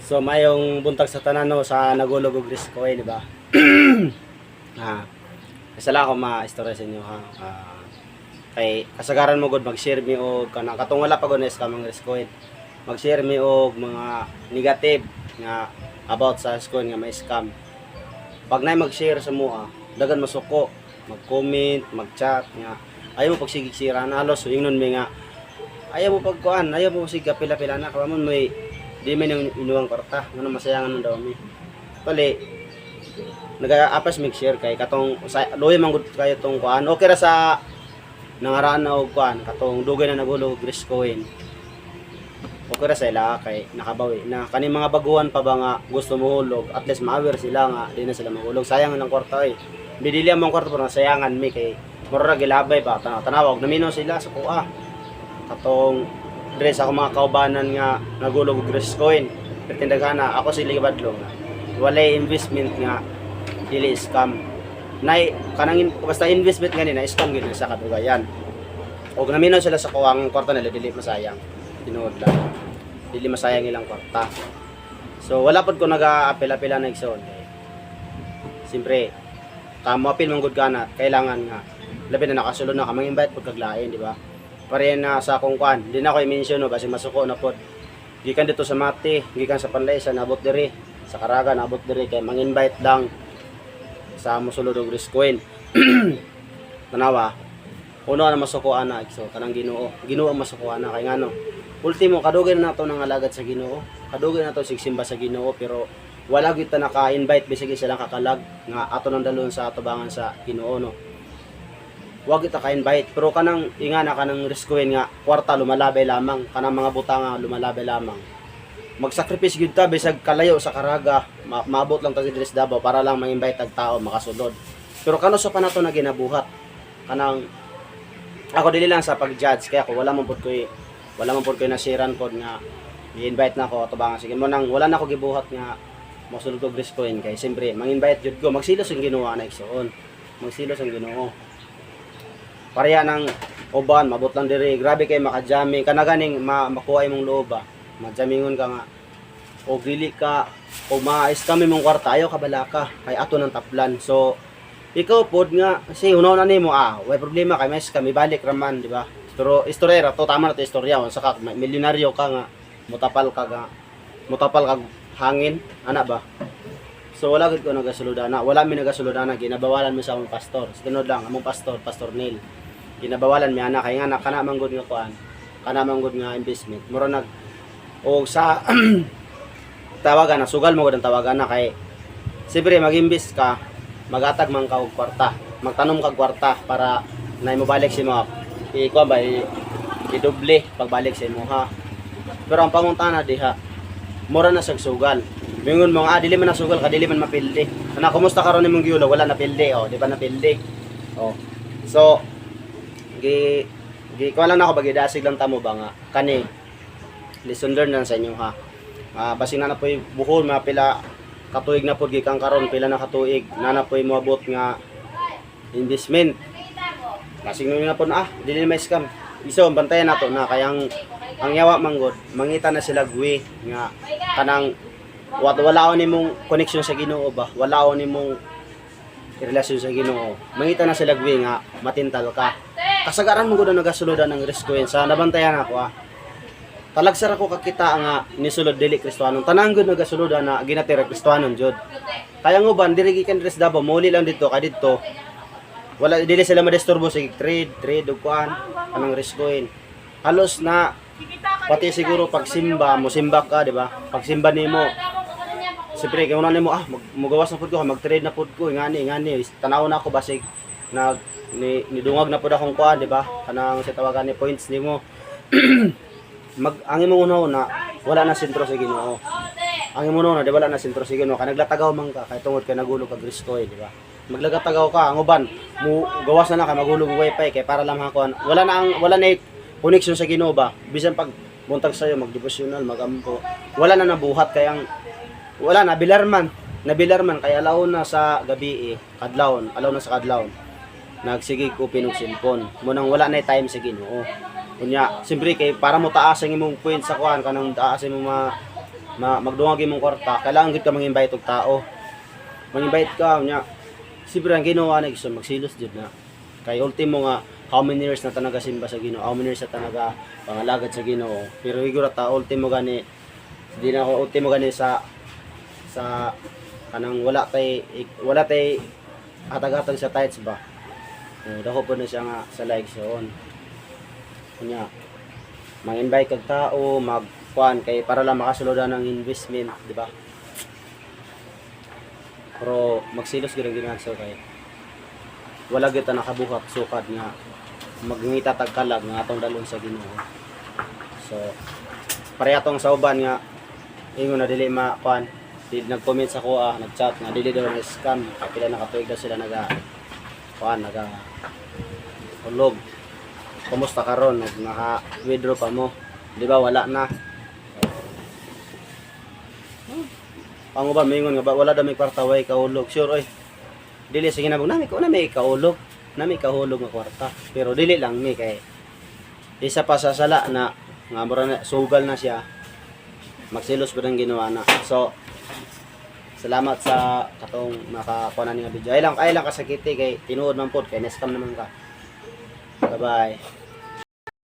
So mayong buntag sa tanan no sa nagulog og risk ko di ba? Isa lang ako ma-istorya sa inyo ha. Kay kasagaran mo gud mag-share mi og kanang katong wala pa gud na scam ang risk coin. Mag-share mi og mga negative nga about sa coin nga may scam. Pag nay mag-share sa mo dagan masuko, mag-comment, mag-chat nga ayaw mo pagsigig-sira na halos ingnon mi nga ayaw mo pagkuan, ayaw mo sig pila-pila na kamon may di man yung inuwang kwarta ngano masayangan daw mi. Pali naga-apas mag-share kay katong loy man gud kayo tong kuan. Okay ra sa nangaraan na og kuan katong dugay na nagulog risk coin. Okay ra sa ila kay nakabawi na kani mga baguhan pa ba nga gusto mo hulog at least ma-aware sila nga di na sila mahulog. Sayang lang kwarta bidili ang kwarta pero sayangan mi kay mura gilabay ba tanawag namino sila sa kuha. Katong dress ako mga kaubanan nga nagulog og risk coin. Pertindagana ako sila gibadlong walay investment nga dili scam. Nay kanang basta investment gani na scam gid sa kadugayan. Og naminaw sila sa kuwang kwarta nila dili masayang. Tinuod lang. Dili masayang ilang kwarta. So wala pod ko naga-apil-apila na igsoon. Siyempre kamo apil man gud kana kailangan nga labi na nakasulod na ka mang-invite pod kaglain, di ba? Pare na sa akong kwan, di na ko i-mention no kasi masuko na pod. Gikan dito sa Mati, gikan sa Panlaysa nabot diri, sa Caraga nabot diri kay mang-invite lang sa mosulod og risk coin. Tanawa uno na masukuan na so kanang Ginoo ang masukuan na kay ngano ultimo kadugay na nato nang alagad sa Ginoo, kadugay na to sigsimba sa Ginoo pero wala gyud ta naka-invite bisag sila kakalag nga ato nang dalon sa atubangan sa Ginoo no. Wag kita ka-invite pero kanang ingana kanang risk coin nga kwarta lumalabay lamang, kanang mga butanga lumalabay lamang. Magsakripisyo gyud ta bisag kalayo sa Caraga, maabot lang ta diri sa Davao para lang ma-invite tag tao makasulod. Pero kano sa panato na ginabuhat kanang ako dili lang sa pag-judge kaya ako wala man pud koy nasiran pod nga i-invite na ako atubangan sige mo nang wala na ako gibuhat nga mosulod og risk coin kay siyempre mang-invite jud ko magsilos ang Ginoo na igsoon. Magsilos ang Ginoo. Pareha nang uban mabot lang diri grabe kay makajami kana ganing makuha imong loob madjamingon ka nga o dili ka o ma-scam imong kwarta ayaw ka balaka kay ato nang taplan. So ikaw pod nga kasi unaw na nimo way problema kay may scam ibalik raman di ba? Pero istorya to tama na to istorya saka milyonaryo ka nga mutapal kag hangin ana ba? So wala gid ko nagasulodana, wala mi nagasulodana ginabawalan mi sa among pastor. Sunod lang among Pastor Neil. Ginabawalan mi ana kay nga kana man gud nga kuan. Kana man gud nga investment. Mura nag o sa tawagan na sugal mo gud ang tawagan na kay siyempre mag-invest ka, magatag man ka og kwarta. Magtanom kag kwarta para nay mo balik si mo. Ikuan ba i-doble pagbalik sa imo ha. Pero ang pangutana diha mura na sag sugal. Mingon mo dili man nasugal ka dili man mapildi. Ana kumusta karon nimong giulo wala na pildi di ba na pildi. So gi ko lang nako bagidasig lang tamo ba nga kani lesson learned na sa inyo ha. Basing na poy buhol mapila katuig na pod gikan karon pila na katuig na poy moabot nga investment. Basing na pod dili may scam. Iso bantayan nato na kayang ang yawa manggod mangita na sila gwi nga kanang wala nimong connection sa Ginoo ba wala nimong relasyon sa Ginoo mangita na sila gwi nga matintal ka kasagaran mo gud nagasuludan ng risk coin sa nabantayan ako talagsar ako kakita nga nisulod dili Kristiyanon tanan gud nagasuludan na ginatira Kristiyanon jud kaya ng uban diri gikan res Davao muli lang dito ka dito wala dili sila madisturbo sa trade ug kuan anang risk coin halos na pati siguro pagsimba mo simba ka di ba pagsimba nimo siyempre kay una nimo mugawas na pud ko mag-trade na pud ko ngani tanaw na ako basig nidungag na pud akong kuan di ba kanang sa tawagan ni points nimo ang imong una wala na sentro sa Ginoo ang imong una di wala na sentro sa Ginoo kay naglatagaw man ka kay tungod kay nagulog kag risk coin di ba maglagatagaw ka ang uban mo gawas na kay magulog og wifi kay para lang kuan wala na connection sa Ginoo ba bisan pag buntag sayo mag-devotional magampo wala na nabuhat kay ang wala na bilarman kay alaw na sa gabi alaw na sa kadlawon nagsigig ko pinog cellphone mo nang wala na time sa Ginoo unya siyempre kay para mo taas ang imong point sa kuan kanang taas imong magdungag imong kwarta, kailangan gid ka mang-invite og tao. Mang-invite ka nya. Siyempre ang ginawa na gusto magsilos jud na. Kay ultimo nga how many years na ta nagasimba sa Ginoo, how many years na ta naga pangalagad sa Ginoo. Pero higuro ta ultimo gani di na ako ultimo gani sa kanang wala tay hatag-hatag sa tights ba. Dako po na siya nga sa likes on. Kunya mag-invite kag tao, magkuan kay para lang makasuludan ng investment, di ba? Pero magsilos gyud ang ginagso kay wala gyud ta nakabuhat sukad nga magngita tagkalag nga atong dalon sa Ginoo. So pareha tong sa uban nga ingon na dili makuan, dili nag-comment sa kuha, nag-chat nga dili daw na scam, kapila nakatuig daw sila naga ulog. Kumusta karon naka-withdraw pa mo? Di ba wala na? Ang uban mingon nga ba wala daw may kwarta way kaulog. Sure oy. Dili sige na nami ko na may kaulog. Nami kahulog nga kwarta. Pero dili lang mi kay isa pa sa sala na nga mura na sugal na siya. Magsilos ba ng ginawa na. So salamat sa katong nakakuha na nga video. Ay lang kasakiti kay tinuod man pod kay nescam naman ka. Bye-bye.